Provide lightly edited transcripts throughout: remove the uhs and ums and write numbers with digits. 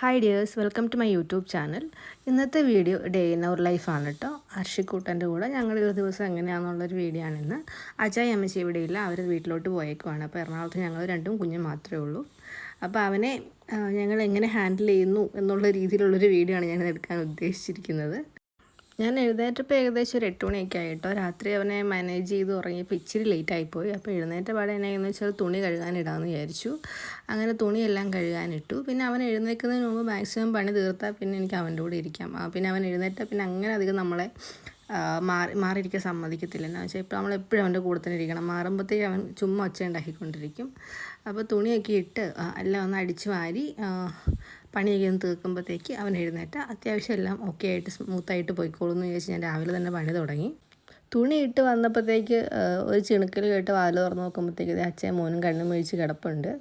Hi dears, welcome to my YouTube channel. ഇന്നത്തെ video day in our ലൈഫാണ് കേട്ടോ. ഹർഷിക്കൂട്ടൻ്റെ കൂടെ ഞങ്ങൾ ഒരു ദിവസം എങ്ങനെയാണെന്നുള്ളൊരു വീഡിയോ ആണിന്ന്. അച്ചായി അമ്മച്ചി ഇവിടെ ഇല്ല, അവർ വീട്ടിലോട്ട് പോയേക്കുവാണ്. അപ്പോൾ എറണാകുളത്ത് ഞങ്ങൾ രണ്ടും കുഞ്ഞും മാത്രമേ ഉള്ളൂ. അപ്പോൾ അവനെ ഞങ്ങൾ എങ്ങനെ ഹാൻഡിൽ ചെയ്യുന്നു എന്നുള്ള രീതിയിലുള്ളൊരു വീഡിയോ ആണ് ഞാൻ എടുക്കാൻ ഉദ്ദേശിച്ചിരിക്കുന്നത്. ഞാൻ എഴുന്നേറ്റപ്പോൾ ഏകദേശം ഒരു 8 മണിയൊക്കെ ആയിട്ടോ. രാത്രി അവനെ മാനേജ് ചെയ്ത് ഉറങ്ങിയപ്പോൾ ഇച്ചിരി ലേറ്റായിപ്പോയി. അപ്പോൾ എഴുന്നേറ്റ പാടെ എന്നു വെച്ചാൽ തുണി കഴുകാനിടാമെന്ന് വിചാരിച്ചു. അങ്ങനെ തുണിയെല്ലാം കഴുകാനിട്ടു. പിന്നെ അവൻ എഴുന്നേൽക്കുന്നതിന് മുമ്പ് മാക്സിമം പണി തീർത്താൽ പിന്നെ എനിക്ക് അവൻ്റെ കൂടെ ഇരിക്കാം. പിന്നെ അവൻ എഴുന്നേറ്റാൽ പിന്നെ അങ്ങനെ അധികം നമ്മളെ മാറിയിരിക്കാൻ സമ്മതിക്കത്തില്ല. എന്ന് വെച്ചാൽ ഇപ്പോൾ നമ്മളെപ്പോഴും അവൻ്റെ കൂടെ തന്നെ ഇരിക്കണം. മാറുമ്പോഴത്തേക്ക് അവൻ ചുമ്മാ ഒച്ച ഉണ്ടാക്കിക്കൊണ്ടിരിക്കും. അപ്പോൾ തുണിയൊക്കെ ഇട്ട് എല്ലാം ഒന്ന് അടിച്ച് വാരി പണിയൊക്കെ ഒന്ന് തീർക്കുമ്പോഴത്തേക്ക് അവൻ എഴുന്നേറ്റ് അത്യാവശ്യം എല്ലാം ഓക്കെ ആയിട്ട് സ്മൂത്തായിട്ട് പോയിക്കോളൂ എന്ന് വിചാരിച്ച് ഞാൻ രാവിലെ തന്നെ പണി തുടങ്ങി. തുണി ഇട്ട് വന്നപ്പോഴത്തേക്ക് ഒരു ചിണുക്കൽ കേട്ട് വാതിൽ തുറന്ന് നോക്കുമ്പോഴത്തേക്ക് അച്ഛൻ മോനും കണ്ണും മേടിച്ച് കിടപ്പുണ്ട്.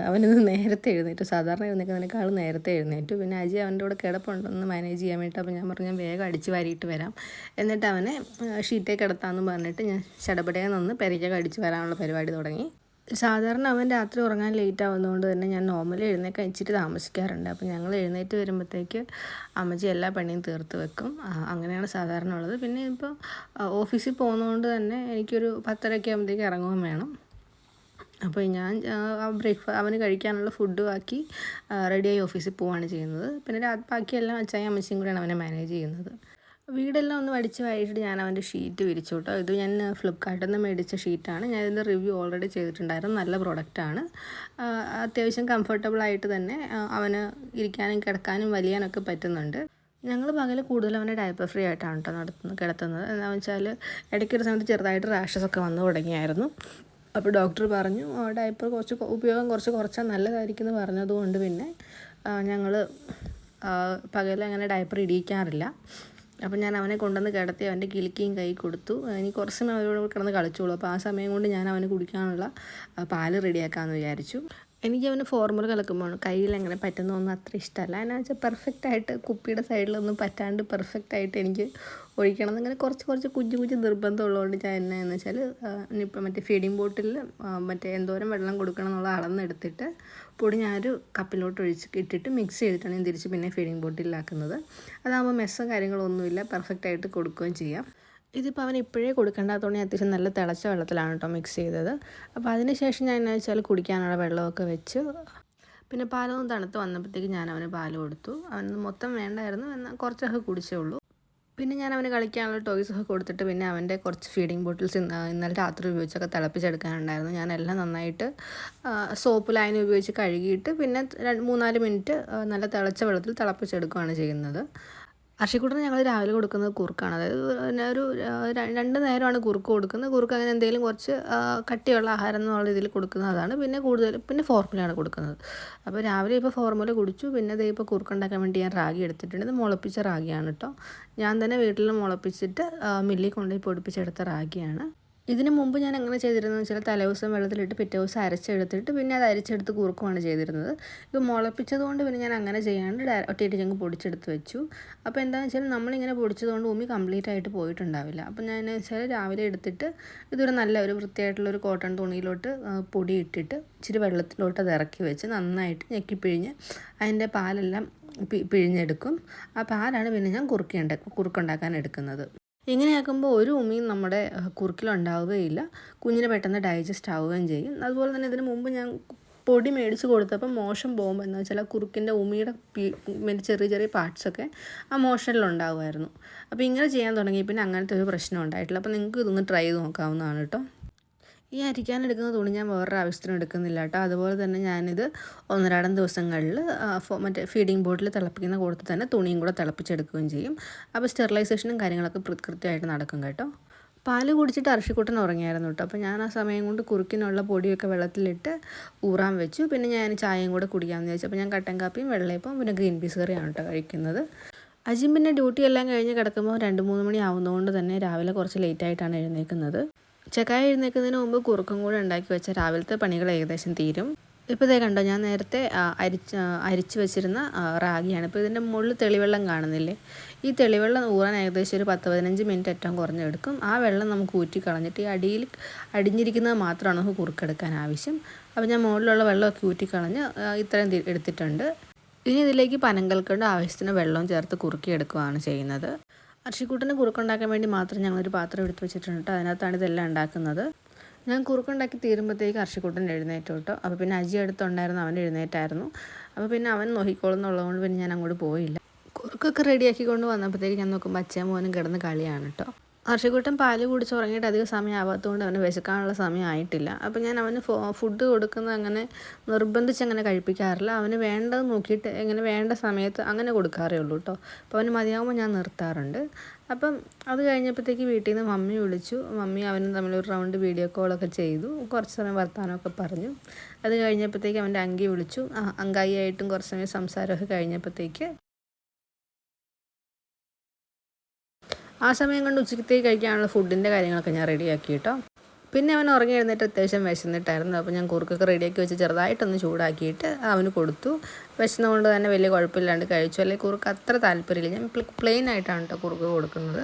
അവനിന്ന് നേരത്തെ എഴുന്നേറ്റു. സാധാരണ എഴുന്നേൽക്കുന്നതിനേക്കാളും നേരത്തെ എഴുന്നേറ്റു. പിന്നെ അജി അവൻ്റെ കൂടെ കിടപ്പുണ്ടെന്ന് മാനേജ് ചെയ്യാൻ വേണ്ടിയിട്ട് അപ്പോൾ ഞാൻ പറഞ്ഞു ഞാൻ വേഗം അടിച്ച് വാരിയിട്ട് വരാം, എന്നിട്ട് അവനെ ഷീറ്റേ കിടത്താമെന്ന് പറഞ്ഞിട്ട് ഞാൻ ചടപടയെ നിന്ന് പെരയ്ക്കൊക്കെ അടിച്ച് വരാനുള്ള പരിപാടി തുടങ്ങി. സാധാരണ അവൻ രാത്രി ഉറങ്ങാൻ ലേറ്റ് ആവുന്നതുകൊണ്ട് തന്നെ ഞാൻ നോർമലി എഴുന്നേൽക്കാൻ ഇച്ചിരി താമസിക്കാറുണ്ട്. അപ്പോൾ ഞങ്ങൾ എഴുന്നേറ്റ് വരുമ്പോഴത്തേക്ക് അമ്മച്ചി എല്ലാ പണിയും തീർത്ത് വെക്കും. അങ്ങനെയാണ് സാധാരണ ഉള്ളത്. പിന്നെ ഇപ്പോൾ ഓഫീസിൽ പോകുന്നതുകൊണ്ട് തന്നെ എനിക്കൊരു 10:30 ആകുമ്പോഴത്തേക്ക് ഇറങ്ങുകയും വേണം. അപ്പോൾ ഞാൻ അവന് കഴിക്കാനുള്ള ഫുഡ് ആക്കി റെഡിയായി ഓഫീസിൽ പോവുകയാണ് ചെയ്യുന്നത്. പിന്നെ ബാക്കിയെല്ലാം അച്ചായും അമ്മച്ചിയും കൂടെയാണ് അവനെ മാനേജ് ചെയ്യുന്നത്. വീടെല്ലാം ഒന്ന് വടിച്ച് വാരിയിട്ട് ഞാൻ അവൻ്റെ ഷീറ്റ് വിരിച്ചു കേട്ടോ. ഇത് ഞാൻ ഫ്ലിപ്കാർട്ടിൽ നിന്ന് മേടിച്ച ഷീറ്റാണ്. ഞാൻ ഇതിൻ്റെ റിവ്യൂ ഓൾറെഡി ചെയ്തിട്ടുണ്ടായിരുന്നു. നല്ല പ്രൊഡക്റ്റാണ്. അത്യാവശ്യം കംഫർട്ടബിളായിട്ട് തന്നെ അവന് ഇരിക്കാനും കിടക്കാനും വലിയാനൊക്കെ പറ്റുന്നുണ്ട്. ഞങ്ങൾ പകൽ കൂടുതൽ അവനെ ഡയപ്പർ ഫ്രീ ആയിട്ടാണ് കേട്ടോ കിടത്തുന്നത്. എന്താണെന്ന് വെച്ചാൽ ഇടയ്ക്കൊരു സമയത്ത് ചെറുതായിട്ട് റാഷസൊക്കെ വന്നു തുടങ്ങിയായിരുന്നു. അപ്പോൾ ഡോക്ടർ പറഞ്ഞു ഡയപ്പർ ഉപയോഗം കുറച്ചാൽ നല്ലതായിരിക്കും എന്ന് പറഞ്ഞതുകൊണ്ട് പിന്നെ ഞങ്ങൾ പകൽ അങ്ങനെ ഡയപ്പർ ഇടിയിക്കാറില്ല. അപ്പോൾ ഞാൻ അവനെ കൊണ്ടുവന്ന് കിടത്തി അവൻ്റെ കിളിക്കയും കൈ കൊടുത്തു. ഇനി കുറച്ച് സമയം അവരോട് കിടന്ന് കളിച്ചോളൂ. അപ്പോൾ ആ സമയം കൊണ്ട് ഞാൻ അവന് കുടിക്കാനുള്ള പാല് റെഡിയാക്കാമെന്ന് വിചാരിച്ചു. എനിക്ക് അവന് ഫോർമുല കലക്കുമ്പോൾ കയ്യിൽ എങ്ങനെ പറ്റുന്നതൊന്നും അത്ര ഇഷ്ടമല്ല. എന്നാ വെച്ചാൽ പെർഫെക്റ്റായിട്ട് കുപ്പിയുടെ സൈഡിലൊന്നും പറ്റാണ്ട് പെർഫെക്റ്റായിട്ട് എനിക്ക് ഒഴിക്കണം എന്നിങ്ങനെ കുറച്ച് കുഞ്ഞു നിർബന്ധമുള്ളതുകൊണ്ട് ഞാൻ എന്നാന്ന് വെച്ചാൽ ഇനിയിപ്പോൾ മറ്റേ ഫീഡിങ് ബോട്ടിലിൽ മറ്റേ എന്തോരം വെള്ളം കൊടുക്കണം എന്നുള്ള അളന്നെടുത്തിട്ട് പൊടി ഞാനൊരു കപ്പിലോട്ട് ഇട്ടിട്ട് മിക്സ് ചെയ്തിട്ടാണ് ഞാൻ തിരിച്ച് പിന്നെ ഫീഡിങ് ബോട്ടിലാക്കുന്നത്. അതാകുമ്പോൾ മെസ്സോ കാര്യങ്ങളൊന്നുമില്ല, പെർഫെക്റ്റായിട്ട് കൊടുക്കുകയും ചെയ്യാം. ഇതിപ്പോൾ അവൻ ഇപ്പോഴേ കൊടുക്കേണ്ടാത്തതുകൊണ്ട് ഞാൻ അത്യാവശ്യം നല്ല തിളച്ച വെള്ളത്തിലാണ് കേട്ടോ മിക്സ് ചെയ്തത്. അപ്പോൾ അതിന് ശേഷം ഞാൻ എന്നാ വെച്ചാൽ കുടിക്കാനുള്ള വെള്ളമൊക്കെ വെച്ച് പിന്നെ പാലൊന്നും തണുത്ത് വന്നപ്പോഴത്തേക്ക് ഞാൻ അവന് പാൽ കൊടുത്തു. അവന് മൊത്തം വേണ്ടായിരുന്നു, എന്നാൽ കുറച്ചൊക്കെ കുടിച്ചേ ഉള്ളൂ. പിന്നെ ഞാൻ അവന് കളിക്കാനുള്ള ടോയ്സൊക്കെ കൊടുത്തിട്ട് പിന്നെ അവൻ്റെ കുറച്ച് ഫീഡിങ് ബോട്ടിൽസ് ഇന്നലെ രാത്രി ഉപയോഗിച്ചൊക്കെ തിളപ്പിച്ചെടുക്കാനുണ്ടായിരുന്നു. ഞാനെല്ലാം നന്നായിട്ട് സോപ്പ് ലൈൻ ഉപയോഗിച്ച് കഴുകിയിട്ട് പിന്നെ 3-4 മിനിറ്റ് നല്ല തിളച്ച വെള്ളത്തിൽ തിളപ്പിച്ചെടുക്കുകയാണ് ചെയ്യുന്നത്. ഹർഷിക്കുട്ടന് ഞങ്ങൾ രാവിലെ കൊടുക്കുന്നത് കുറുക്കാണ്. അതായത് ഒരു 2 നേരമാണ് കുറുക്ക് കൊടുക്കുന്നത്. കുറുക്ക് അങ്ങനെ എന്തെങ്കിലും കുറച്ച് കട്ടിയുള്ള ആഹാരം എന്നുള്ള രീതിയിൽ കൊടുക്കുന്നത് അതാണ്. പിന്നെ ഫോർമുലയാണ് കൊടുക്കുന്നത്. അപ്പോൾ രാവിലെ ഇപ്പോൾ ഫോർമുല കുടിച്ചു. പിന്നെ ദേ ഇപ്പോൾ കുറുക്കുണ്ടാക്കാൻ വേണ്ടി ഞാൻ റാഗി എടുത്തിട്ടുണ്ട്. ഇത് മുളപ്പിച്ച റാഗിയാണ് കേട്ടോ. ഞാൻ തന്നെ വീട്ടിൽ മുളപ്പിച്ചിട്ട് മില്ലിൽ കൊണ്ടുപോയി പൊടിപ്പിച്ചെടുത്ത റാഗിയാണ്. ഇതിന് മുമ്പ് ഞാൻ എങ്ങനെ ചെയ്തിരുന്നത് വെച്ചാൽ തലേദിവസം വെള്ളത്തിലിട്ട് പിറ്റേ ദിവസം അരച്ചെടുത്തിട്ട് പിന്നെ അത് അരിച്ചെടുത്ത് കുറുക്കുമാണ് ചെയ്തിരുന്നത്. ഇത് മുളപ്പിച്ചതുകൊണ്ട് പിന്നെ ഞാൻ അങ്ങനെ ചെയ്യാണ്ട് ഒറ്റയിട്ട് ഞങ്ങൾ പൊടിച്ചെടുത്ത് വെച്ചു. അപ്പോൾ എന്താണെന്ന് വെച്ചാൽ നമ്മളിങ്ങനെ പൊടിച്ചതുകൊണ്ട് ഉമ്മി കംപ്ലീറ്റ് ആയിട്ട് പോയിട്ടുണ്ടാവില്ല. അപ്പോൾ ഞാൻ വെച്ചാൽ രാവിലെ എടുത്തിട്ട് ഇതൊരു നല്ല ഒരു വൃത്തിയായിട്ടുള്ളൊരു കോട്ടൺ തുണിയിലോട്ട് പൊടി ഇട്ടിട്ട് ഇച്ചിരി വെള്ളത്തിലോട്ട് അത് ഇറക്കി വെച്ച് നന്നായിട്ട് ഞെക്കിപ്പിഴിഞ്ഞ് അതിൻ്റെ പാലെല്ലാം പിഴിഞ്ഞെടുക്കും. ആ പാലാണ് പിന്നെ ഞാൻ കുറുക്കുണ്ടാക്കാൻ എടുക്കുന്നത്. ഇങ്ങനെയാക്കുമ്പോൾ ഒരു ഉമിയും നമ്മുടെ കുറുക്കിലുണ്ടാവുകയില്ല. കുഞ്ഞിന് പെട്ടെന്ന് ഡൈജസ്റ്റ് ആവുകയും ചെയ്യും. അതുപോലെ തന്നെ ഇതിന് മുമ്പ് ഞാൻ പൊടി മേടിച്ച് കൊടുത്തപ്പോൾ മോഷൻ പോകുമ്പോൾ എന്താ വെച്ചാൽ കുറുക്കിൻ്റെ ഉമിയുടെ ചെറിയ പാർട്സൊക്കെ ആ മോഷനിലുണ്ടാകുമായിരുന്നു. അപ്പോൾ ഇങ്ങനെ ചെയ്യാൻ തുടങ്ങി പിന്നെ അങ്ങനത്തെ ഒരു പ്രശ്നം ഉണ്ടായിട്ടില്ല. അപ്പോൾ നിങ്ങൾക്ക് ഇതൊന്ന് ട്രൈ ചെയ്ത് നോക്കാവുന്നതാണ് കേട്ടോ. ഈ അരിക്കാനെടുക്കുന്ന തുണി ഞാൻ വേറൊരു ആവശ്യത്തിനും എടുക്കുന്നില്ല കേട്ടോ. അതുപോലെ തന്നെ ഞാനിത് 1-2 ദിവസങ്ങളിൽ മറ്റേ ഫീഡിങ് ബോട്ടിൽ തിളപ്പിക്കുന്ന കൂട്ടത്തിൽ തന്നെ തുണിയും കൂടെ തിളപ്പിച്ചെടുക്കുകയും ചെയ്യും. അപ്പോൾ സ്റ്റെറിലൈസേഷനും കാര്യങ്ങളൊക്കെ കൃത്യമായിട്ട് നടക്കും കേട്ടോ. പാല് കുടിച്ചിട്ട് ഹർഷിക്കുട്ടൻ ഉറങ്ങിയായിരുന്നു കേട്ടോ. അപ്പോൾ ഞാൻ ആ സമയം കൊണ്ട് കുറുക്കിനുള്ള പൊടിയൊക്കെ വെള്ളത്തിലിട്ട് ഊറാൻ വെച്ചു. പിന്നെ ഞാൻ ചായയും കൂടെ കുടിക്കാമെന്ന് വിചാരിച്ചു. അപ്പോൾ ഞാൻ കട്ടൻ കാപ്പിയും വെള്ളയപ്പവും പിന്നെ ഗ്രീൻ പീസ് കറിയാണ് കേട്ടോ കഴിക്കുന്നത്. അജിം പിന്നെ ഡ്യൂട്ടി എല്ലാം കഴിഞ്ഞ് കിടക്കുമ്പോൾ 2-3 മണി ആവുന്നതുകൊണ്ട് തന്നെ രാവിലെ കുറച്ച് ലേറ്റായിട്ടാണ് എഴുന്നേൽക്കുന്നത്. ചക്കായ എഴുന്നേൽക്കുന്നതിന് മുമ്പ് കുറുക്കും കൂടെ ഉണ്ടാക്കി വെച്ച രാവിലത്തെ പണികൾ ഏകദേശം തീരും. ഇപ്പോൾ ഇതേ കണ്ടോ, ഞാൻ നേരത്തെ അരിച്ച് വെച്ചിരുന്ന റാഗിയാണ്. ഇപ്പോൾ ഇതിൻ്റെ മുകളിൽ തെളിവെള്ളം കാണുന്നില്ലേ? ഈ തെളിവെള്ളം ഊറാൻ ഏകദേശം ഒരു 10-15 മിനിറ്റ് ഏറ്റവും കുറഞ്ഞെടുക്കും. ആ വെള്ളം നമുക്ക് ഊറ്റി കളഞ്ഞിട്ട് ഈ അടിയിൽ അടിഞ്ഞിരിക്കുന്നത് മാത്രമാണ് നമുക്ക് കുറുക്കെടുക്കാൻ ആവശ്യം. അപ്പോൾ ഞാൻ മുകളിലുള്ള വെള്ളമൊക്കെ ഊറ്റിക്കളഞ്ഞ് ഇത്രയും എടുത്തിട്ടുണ്ട്. ഇനി ഇതിലേക്ക് പനങ്കൽക്കണ്ട് ആവശ്യത്തിന് വെള്ളവും ചേർത്ത് കുറുക്കിയെടുക്കുകയാണ് ചെയ്യുന്നത്. അർഷിക്കുട്ടന് കുറുക്കുണ്ടാക്കാൻ വേണ്ടി മാത്രം ഞങ്ങളൊരു പാത്രം എടുത്ത് വെച്ചിട്ടുണ്ട്. അതിനകത്താണ് ഇതെല്ലാം ഉണ്ടാക്കുന്നത്. ഞാൻ കുറുക്കുണ്ടാക്കി തീരുമ്പോഴത്തേക്ക് അർഷിക്കുട്ടൻ എഴുന്നേറ്റു കേട്ടോ. അപ്പോൾ പിന്നെ അജി അടുത്തുണ്ടായിരുന്നു, അവൻ എഴുന്നേറ്റായിരുന്നു. അപ്പോൾ പിന്നെ അവൻ നോക്കിക്കോളുന്നുള്ളതുകൊണ്ട് പിന്നെ ഞാൻ അങ്ങോട്ട് പോയില്ല. കുറുക്കൊക്കെ റെഡിയാക്കിക്കൊണ്ട് വന്നപ്പോഴത്തേക്ക് ഞാൻ നോക്കുമ്പോൾ അച്ഛൻ മോനും കിടന്ന് കളിയാണ് കേട്ടോ. ഹർഷിക്കുട്ടൻ പാല് കുടിച്ച് ഉറങ്ങിയിട്ട് അധികം സമയം ആവാത്തതുകൊണ്ട് അവന് വിശക്കാനുള്ള സമയം ആയിട്ടില്ല. അപ്പോൾ ഞാൻ അവന് ഫുഡ് കൊടുക്കുന്നത് അങ്ങനെ നിർബന്ധിച്ച് അങ്ങനെ കഴിപ്പിക്കാറില്ല. അവന് വേണ്ടത് നോക്കിയിട്ട് എങ്ങനെ വേണ്ട സമയത്ത് അങ്ങനെ കൊടുക്കാറേ ഉള്ളൂ കേട്ടോ. അപ്പോൾ അവന് മതിയാകുമ്പോൾ ഞാൻ നിർത്താറുണ്ട്. അപ്പം അത് കഴിഞ്ഞപ്പോഴത്തേക്ക് വീട്ടിൽ നിന്ന് മമ്മി വിളിച്ചു. മമ്മി അവനും തമ്മിലൊരു റൗണ്ട് വീഡിയോ കോളൊക്കെ ചെയ്തു. കുറച്ച് സമയം വർത്തമാനമൊക്കെ പറഞ്ഞു. അത് കഴിഞ്ഞപ്പോഴത്തേക്ക് അവൻ്റെ അങ്കി വിളിച്ചു. അങ്കായിയായിട്ടും കുറച്ച് സമയം സംസാരമൊക്കെ കഴിഞ്ഞപ്പോഴത്തേക്ക് ആ സമയം കൊണ്ട് ഉച്ചയ്ക്കത്തേക്ക് കഴിക്കാനുള്ള ഫുഡിൻ്റെ കാര്യങ്ങളൊക്കെ ഞാൻ റെഡിയാക്കി കേട്ടോ. പിന്നെ അവൻ ഉറങ്ങി എഴുന്നേറ്റ് അത്യാവശ്യം വിശന്നിട്ടായിരുന്നു. അപ്പോൾ ഞാൻ കുറുക്കൊക്കെ റെഡിയാക്കി വെച്ച് ചെറുതായിട്ടൊന്ന് ചൂടാക്കിയിട്ട് അവന് കൊടുത്തു. വിശന്നുകൊണ്ട് തന്നെ വലിയ കുഴപ്പമില്ലാണ്ട് കഴിച്ചു. അല്ലെങ്കിൽ കുറുക്ക് അത്ര താല്പര്യമില്ല. ഞാൻ പ്ലെയിൻ ആയിട്ടാണ് കേട്ടോ കുറുക്ക് കൊടുക്കുന്നത്.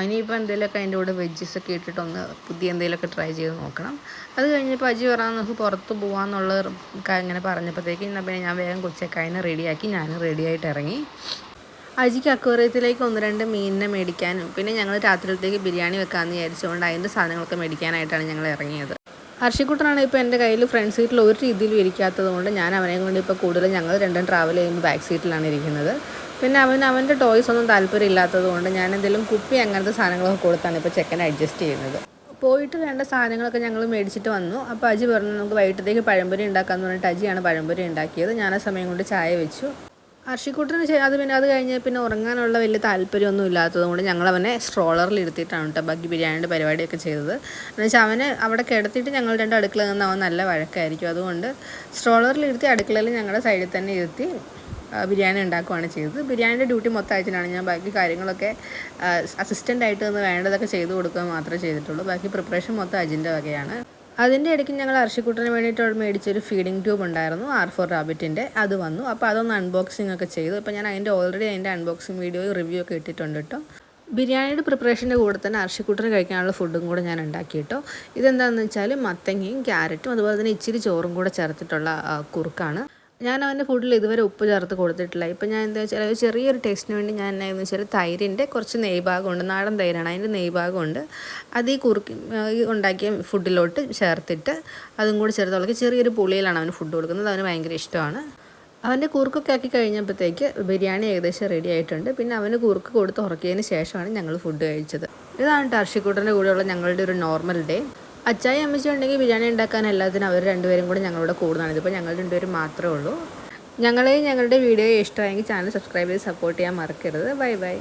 ഇനിയിപ്പോൾ എന്തെങ്കിലുമൊക്കെ അതിൻ്റെ കൂടെ വെജ്ജസൊക്കെ ഇട്ടിട്ടൊന്ന് പുതിയ എന്തെങ്കിലുമൊക്കെ ട്രൈ ചെയ്ത് നോക്കണം. അത് കഴിഞ്ഞപ്പോൾ അജി പറയാൻ നമുക്ക് പുറത്ത് പോകാമെന്നുള്ള ഇങ്ങനെ പറഞ്ഞപ്പോഴത്തേക്ക് എന്നാൽ പിന്നെ ഞാൻ വേഗം കൊച്ചക്കായനെ റെഡിയാക്കി ഞാൻ റെഡിയായിട്ട് ഇറങ്ങി. അജിക്ക് അക്വേറിയത്തിലേക്ക് 1-2 മീനിനെ മേടിക്കാനും പിന്നെ ഞങ്ങൾ രാത്രിയിലത്തേക്ക് ബിരിയാണി വെക്കാമെന്ന് വിചാരിച്ചുകൊണ്ട് അതിൻ്റെ സാധനങ്ങളൊക്കെ മേടിക്കാനായിട്ടാണ് ഞങ്ങൾ ഇറങ്ങിയത്. ഹർഷിക്കുട്ടനാണ് ഇപ്പോൾ എൻ്റെ കയ്യിൽ ഫ്രണ്ട് സീറ്റിൽ ഒരു രീതിയിലും ഇരിക്കാത്തത് കൊണ്ട് ഞാൻ അവനെ കൊണ്ട് ഇപ്പോൾ കൂടുതലും ഞങ്ങൾ രണ്ടും ട്രാവൽ ചെയ്യുമ്പോൾ ബാക്ക് സീറ്റിലാണ് ഇരിക്കുന്നത്. പിന്നെ അവൻ്റെ ടോയ്സ് ഒന്നും താല്പര്യമില്ലാത്തത് കൊണ്ട് ഞാൻ എന്തെങ്കിലും കുപ്പി അങ്ങനത്തെ സാധനങ്ങളൊക്കെ കൊടുത്താണ് ഇപ്പോൾ ചെക്കനെ അഡ്ജസ്റ്റ് ചെയ്യുന്നത്. പോയിട്ട് വേണ്ട സാധനങ്ങളൊക്കെ ഞങ്ങൾ മേടിച്ചിട്ട് വന്നു. അപ്പോൾ അജി പറഞ്ഞു നമുക്ക് വൈകിട്ടത്തേക്ക് പഴംപൊരി ഉണ്ടാക്കാമെന്ന് പറഞ്ഞിട്ട് അജിയാണ് പഴംപൊരി ഉണ്ടാക്കിയത്. ഞാൻ ആ സമയം കൊണ്ട് ചായ വെച്ചു. ഹർഷിക്കുട്ടന് അത് കഴിഞ്ഞ് പിന്നെ ഉറങ്ങാനുള്ള വലിയ താല്പര്യമൊന്നും ഇല്ലാത്തതുകൊണ്ട് ഞങ്ങൾ അവനെ സ്ട്രോളറിൽ ഇരുത്തിയിട്ടാണ് കേട്ടോ ബാക്കി ബിരിയാണിയുടെ പരിപാടിയൊക്കെ ചെയ്തത്. എന്നുവെച്ചാൽ അവനെ അവിടെ കിടത്തിയിട്ട് ഞങ്ങൾ രണ്ട് അടുക്കളയിൽ നിന്ന് അവൻ നല്ല വഴക്കായിരിക്കും. അതുകൊണ്ട് സ്ട്രോളറിൽ ഇരുത്തി അടുക്കളയിൽ ഞങ്ങളുടെ സൈഡിൽ തന്നെ ഇരുത്തി ബിരിയാണി ഉണ്ടാക്കുകയാണ് ചെയ്തത്. ബിരിയാണിയുടെ ഡ്യൂട്ടി മൊത്തം അയച്ചിട്ടാണ്. ഞാൻ ബാക്കി കാര്യങ്ങളൊക്കെ അസിസ്റ്റൻ്റായിട്ട് നിന്ന് വേണ്ടതൊക്കെ ചെയ്ത് കൊടുക്കുക മാത്രമേ ചെയ്തിട്ടുള്ളൂ. ബാക്കി പ്രിപ്പറേഷൻ മൊത്തം അജിൻ്റെ വകയാണ്. അതിൻ്റെ ഇടയ്ക്ക് ഞങ്ങൾ ഹർഷിക്കുട്ടന് വേണ്ടിയിട്ട് മേടിച്ചൊരു ഫീഡിംഗ് ട്യൂബ് ഉണ്ടായിരുന്നു R4 റാബിറ്റിൻ്റെ. അത് വന്നു. അപ്പോൾ അതൊന്ന് അൺബോക്സിംഗ് ഒക്കെ ചെയ്തു. അപ്പോൾ ഞാൻ ഓൾറെഡി അതിൻ്റെ അൺബോക്സിംഗ് വീഡിയോ റിവ്യൂ ഒക്കെ ഇട്ടിട്ടുണ്ട് കേട്ടോ. ബിരിയാണിയുടെ പ്രിപ്പറേഷൻ്റെ കൂടെ തന്നെ ഹർഷിക്കുട്ടന് കഴിക്കാനുള്ള ഫുഡും കൂടെ ഞാൻ ഉണ്ടാക്കി കേട്ടോ. ഇതെന്താണെന്ന് വെച്ചാൽ മത്തങ്ങയും ക്യാരറ്റും അതുപോലെ തന്നെ ഇച്ചിരി ചോറും കൂടെ ചേർത്തിട്ടുള്ള കുറുക്കാണ്. ഞാൻ അവൻ്റെ ഫുഡിൽ ഇതുവരെ ഉപ്പ് ചേർത്ത് കൊടുത്തിട്ടില്ല. ഇപ്പം ഞാൻ എന്താ വെച്ചാൽ ചെറിയൊരു ടേസ്റ്റിന് വേണ്ടി ഞാൻ എന്നാന്ന് വെച്ചാൽ തൈരിൻ്റെ കുറച്ച് നെയ്ഭാഗമുണ്ട്, നാടൻ തൈരാണ്, അതിൻ്റെ നെയ്ഭാഗമുണ്ട്. അത് ഈ ഉണ്ടാക്കിയ ഫുഡിലോട്ട് ചേർത്തിട്ട് അതും കൂടി ചേർത്ത് ചെറിയൊരു പുളിയിലാണ് അവന് ഫുഡ് കൊടുക്കുന്നത്. അവന് ഭയങ്കര ഇഷ്ടമാണ്. അവൻ്റെ കുറുക്കൊക്കെ ആക്കി കഴിഞ്ഞപ്പോഴത്തേക്ക് ബിരിയാണി ഏകദേശം റെഡി ആയിട്ടുണ്ട്. പിന്നെ അവന് കുറുക്ക് കൊടുത്ത് ഉറക്കിയതിന് ശേഷമാണ് ഞങ്ങൾ ഫുഡ് കഴിച്ചത്. ഇതാണ് ഹർഷിക്കുട്ടൻ്റെ കൂടെയുള്ള ഞങ്ങളുടെ ഒരു നോർമൽ ഡേ. അച്ചായി അമ്മച്ചി ഉണ്ടെങ്കിൽ ബിരിയാണി ഉണ്ടാക്കാൻ എല്ലാത്തിനും അവർ രണ്ടുപേരും കൂടെ ഞങ്ങളുടെ കൂടുന്നതാണ്. ഇതിപ്പോൾ ഞങ്ങൾ രണ്ടുപേരും മാത്രമേ ഉള്ളൂ. ഞങ്ങളുടെ വീഡിയോ ഇഷ്ടമായെങ്കിൽ ചാനൽ സബ്സ്ക്രൈബ് ചെയ്ത് സപ്പോർട്ട് ചെയ്യാൻ മറക്കരുത്. Bye bye.